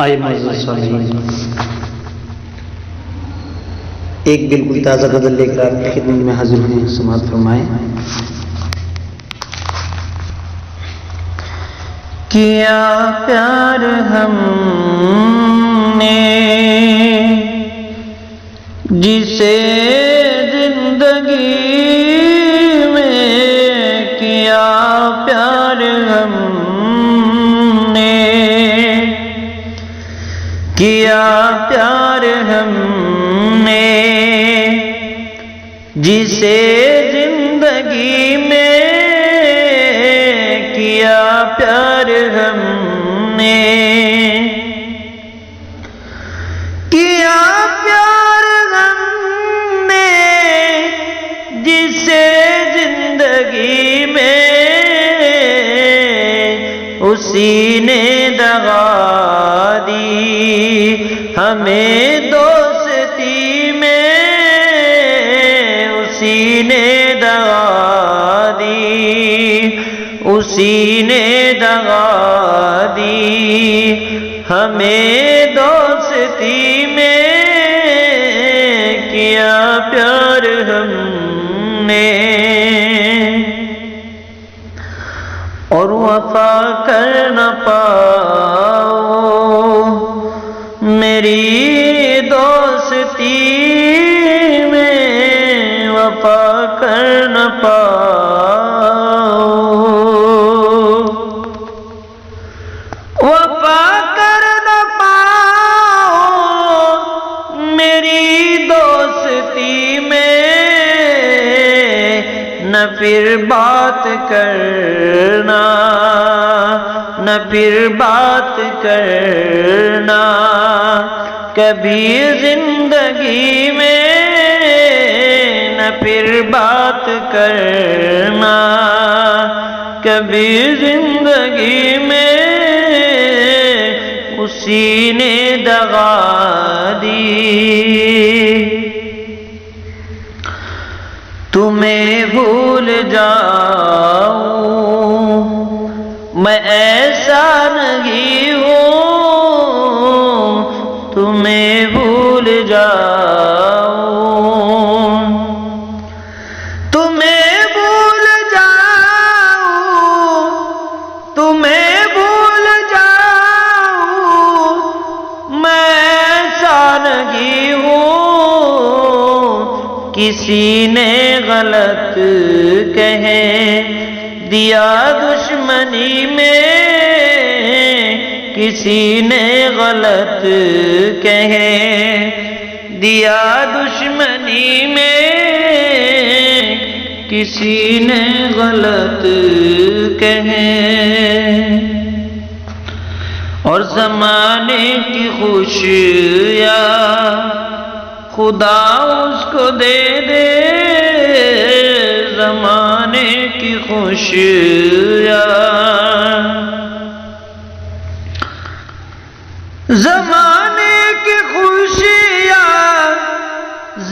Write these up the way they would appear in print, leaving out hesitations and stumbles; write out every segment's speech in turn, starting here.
آئے معزز سامعین، ایک بالکل تازہ غزل لے کر آپ کی خدمت میں حاضر ہیں، سماعت فرمائیں۔ کیا پیار ہم نے جسے زندگی میں کیا پیار ہم نے کیا پیار ہم نے جسے زندگی میں کیا پیار ہم نے کیا پیار ہم نے جسے زندگی میں اسی نے دغا دی ہمیں دوستی میں اسی نے دغا دی اسی نے دغا دی ہمیں دوستی میں کیا پیار ہم نے اور وفا کر نہ پاؤ میری دوستی میں وفا کر نہ پاؤ وفا کر نہ پاؤ میری دوستی میں نہ پھر بات کرنا نہ پھر بات کرنا کبھی زندگی میں نہ پھر بات کرنا کبھی زندگی میں اسی نے دغا دی تمہیں بھول جاؤں میں ایسا نہیں ہوں تمہیں بھول جاؤں تمہیں بھول جاؤں تمہیں بھول جاؤں میں ایسا نہیں ہوں کسی نے غلط کہہ دیا دشمنی میں کسی نے غلط کہہ دیا دشمنی میں کسی نے غلط کہے اور زمانے کی خوشیاں خدا اس کو دے دے زمانے کی خوشیاں زمانے کی خوشیاں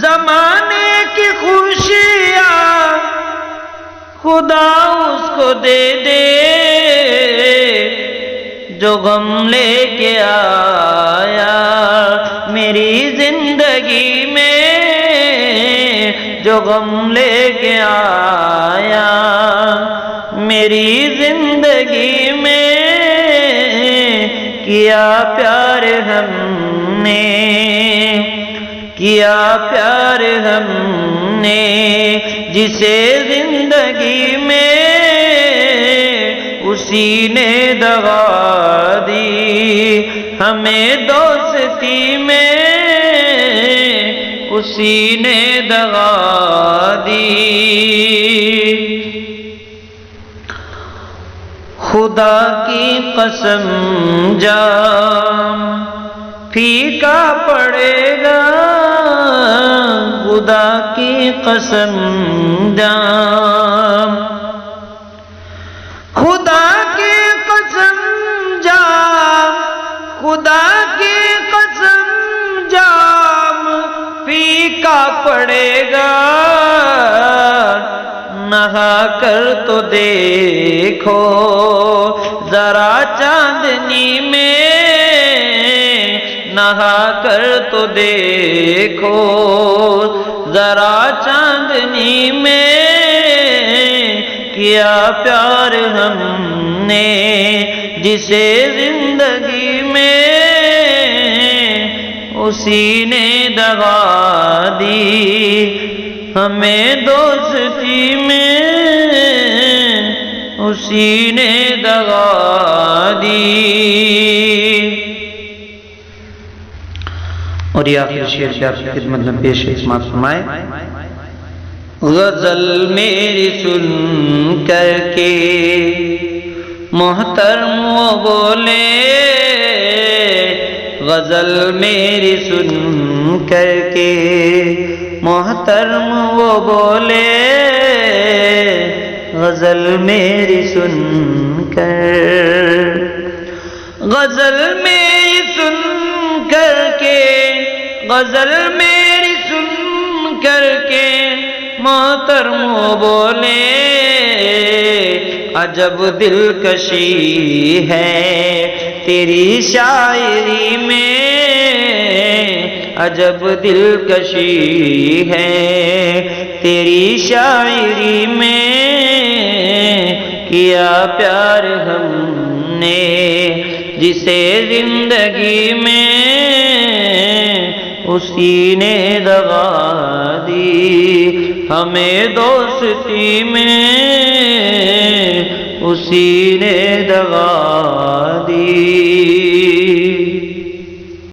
زمانے کی خوشیاں خدا اس کو دے دے جو غم لے کے آیا میری زندگی میں جو غم لے کے آیا میری زندگی میں کیا پیار ہم نے کیا پیار ہم نے جسے زندگی میں اسی نے دغا دی ہمیں دوستی میں اسی نے دغا دی خدا کی قسم جام پھیکا پڑے گا خدا کی قسم جام خدا کی قسم جام خدا کی قسم جام پھیکا پڑے گا نہا کر تو دیکھو ذرا چاندنی میں نہا کر تو دیکھو ذرا چاندنی میں کیا پیار ہم نے جسے زندگی میں اسی نے دغا دی ہمیں دوستی میں اسی نے دغا دی. اور یہ آخری شعر کی آپ کی خدمت میں پیش ہے، سماعت فرمائے. غزل میری سن کر کے محترم وہ بولے، غزل میری سن کر کے محترم وہ بولے، غزل میری سن کر، غزل میری سن کر کے، غزل میری سن کر کے محترم وہ بولے، عجب دلکشی ہے تیری شاعری میں، عجب دلکشی ہے تیری شاعری میں، کیا پیار ہم نے جسے زندگی میں اسی نے دغا دی ہمیں دوستی میں اسی نے دغا دی.